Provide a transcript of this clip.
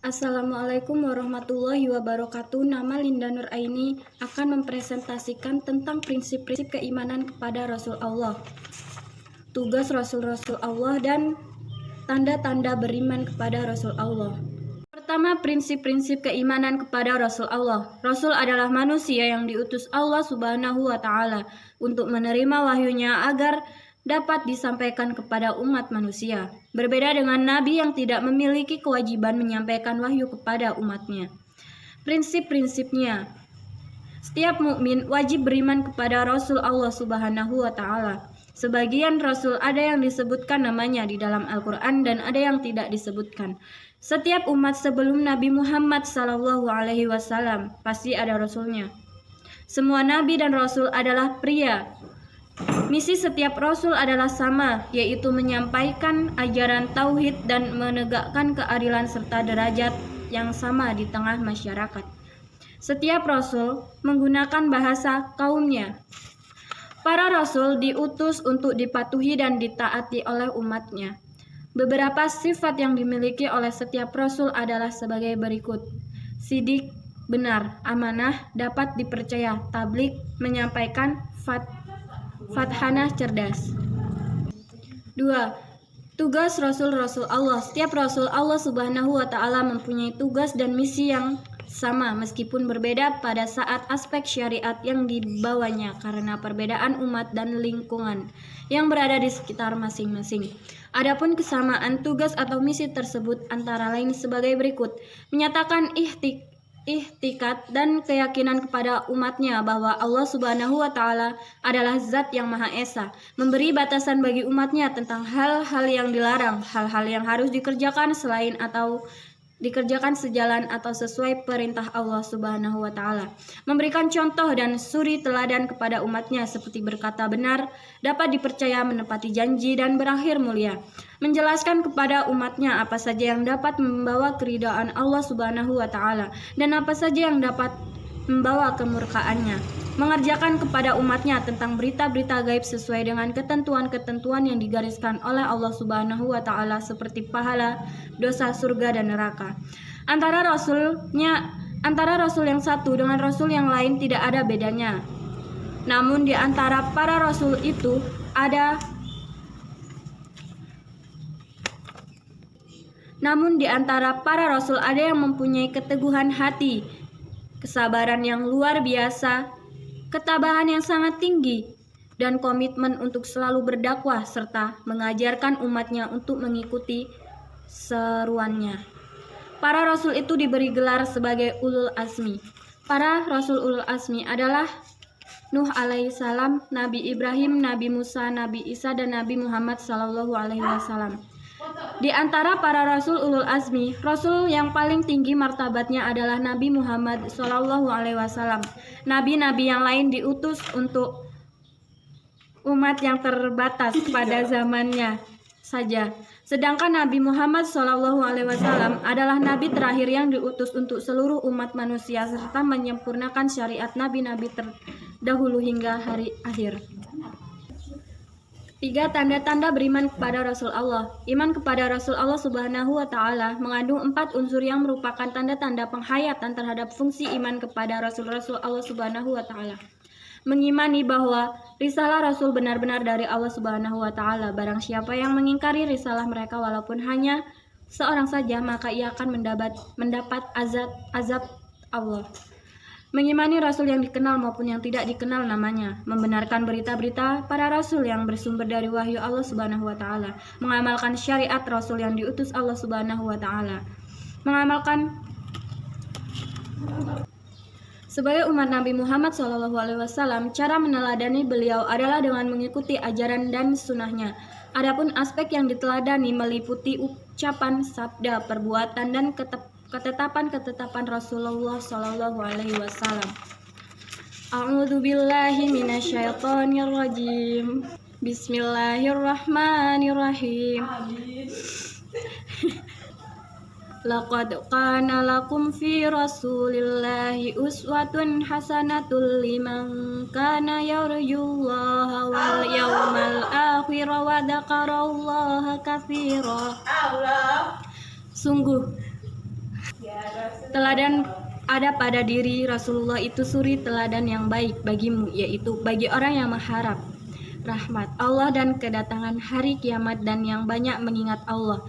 Assalamualaikum warahmatullahi wabarakatuh. Nama Linda Nur Aini akan mempresentasikan tentang prinsip-prinsip keimanan kepada Rasul Allah, tugas Rasul-Rasul Allah, dan tanda-tanda beriman kepada Rasul Allah. Pertama, prinsip-prinsip keimanan kepada Rasul Allah. Rasul adalah manusia yang diutus Allah Subhanahu wa Ta'ala untuk menerima wahyunya agar dapat disampaikan kepada umat manusia. Berbeda dengan nabi yang tidak memiliki kewajiban menyampaikan wahyu kepada umatnya. Prinsip-prinsipnya: setiap mukmin wajib beriman kepada Rasul Allah Subhanahu wa Ta'ala. Sebagian Rasul ada yang disebutkan namanya di dalam Al-Quran dan ada yang tidak disebutkan. Setiap umat sebelum Nabi Muhammad SAW pasti ada Rasulnya. Semua Nabi dan Rasul adalah pria. Misi setiap Rasul adalah sama, yaitu menyampaikan ajaran tauhid dan menegakkan keadilan serta derajat yang sama di tengah masyarakat. Setiap Rasul menggunakan bahasa kaumnya. Para Rasul diutus untuk dipatuhi dan ditaati oleh umatnya. Beberapa sifat yang dimiliki oleh setiap Rasul adalah sebagai berikut: sidik, benar, amanah, dapat dipercaya, tablik, menyampaikan, fathanah, cerdas. 2. Tugas Rasul-Rasul Allah. Setiap Rasul Allah Subhanahu wa Ta'ala mempunyai tugas dan misi yang sama meskipun berbeda pada saat aspek syariat yang dibawanya karena perbedaan umat dan lingkungan yang berada di sekitar masing-masing. Adapun kesamaan tugas atau misi tersebut antara lain sebagai berikut: menyatakan ihtikat dan keyakinan kepada umatnya bahwa Allah Subhanahu wa Ta'ala adalah Zat yang Maha Esa, memberi batasan bagi umatnya tentang hal-hal yang dilarang, hal-hal yang harus dikerjakan selain atau dikerjakan sejalan atau sesuai perintah Allah Subhanahu wa Ta'ala, memberikan contoh dan suri teladan kepada umatnya seperti berkata benar, dapat dipercaya, menepati janji, dan berakhir mulia, menjelaskan kepada umatnya apa saja yang dapat membawa keridhaan Allah Subhanahu wa Ta'ala dan apa saja yang dapat membawa kemurkaannya, mengerjakan kepada umatnya tentang berita-berita gaib sesuai dengan ketentuan-ketentuan yang digariskan oleh Allah Subhanahu wa Ta'ala seperti pahala, dosa, surga, dan neraka. Antara Rasul yang satu dengan Rasul yang lain tidak ada bedanya. Namun di antara para Rasul itu ada yang mempunyai keteguhan hati, kesabaran yang luar biasa, ketabahan yang sangat tinggi, dan komitmen untuk selalu berdakwah serta mengajarkan umatnya untuk mengikuti seruannya. Para Rasul itu diberi gelar sebagai Ulul Azmi. Para Rasul Ulul Azmi adalah Nuh alaihissalam, Nabi Ibrahim, Nabi Musa, Nabi Isa, dan Nabi Muhammad SAW. Di antara para Rasul Ulul Azmi, Rasul yang paling tinggi martabatnya adalah Nabi Muhammad SAW. Nabi-nabi yang lain diutus untuk umat yang terbatas pada zamannya saja. Sedangkan Nabi Muhammad SAW adalah Nabi terakhir yang diutus untuk seluruh umat manusia serta menyempurnakan syariat nabi-nabi terdahulu hingga hari akhir. 3. Tanda-tanda beriman kepada Rasul Allah. Iman kepada Rasul Allah Subhanahu wa Ta'ala mengandung 4 unsur yang merupakan tanda-tanda penghayatan terhadap fungsi iman kepada Rasul-Rasul Allah Subhanahu wa Ta'ala. Mengimani bahwa risalah Rasul benar-benar dari Allah Subhanahu wa Ta'ala. Barang siapa yang mengingkari risalah mereka walaupun hanya seorang saja, maka ia akan mendapat azab Allah. Mengimani Rasul yang dikenal maupun yang tidak dikenal namanya, membenarkan berita-berita para Rasul yang bersumber dari wahyu Allah Subhanahu wa Ta'ala, mengamalkan syariat Rasul yang diutus Allah Subhanahu wa Ta'ala, sebagai umat Nabi Muhammad SAW, cara meneladani beliau adalah dengan mengikuti ajaran dan sunnahnya. Adapun aspek yang diteladani meliputi ucapan, sabda, perbuatan, dan ketetapan Rasulullah SAW. A'udzubillahi minasyaitonirrajim. Bismillahirrahmanirrahim. Laqad kana lakum fi Rasulillahi uswatun hasanatul liman kana yarjullaha wal yawmal akhir wa dzakarallaha katsira. Sungguh Teladan ada pada diri Rasulullah itu suri teladan yang baik bagimu, yaitu bagi orang yang mengharap rahmat Allah dan kedatangan hari kiamat dan yang banyak mengingat Allah.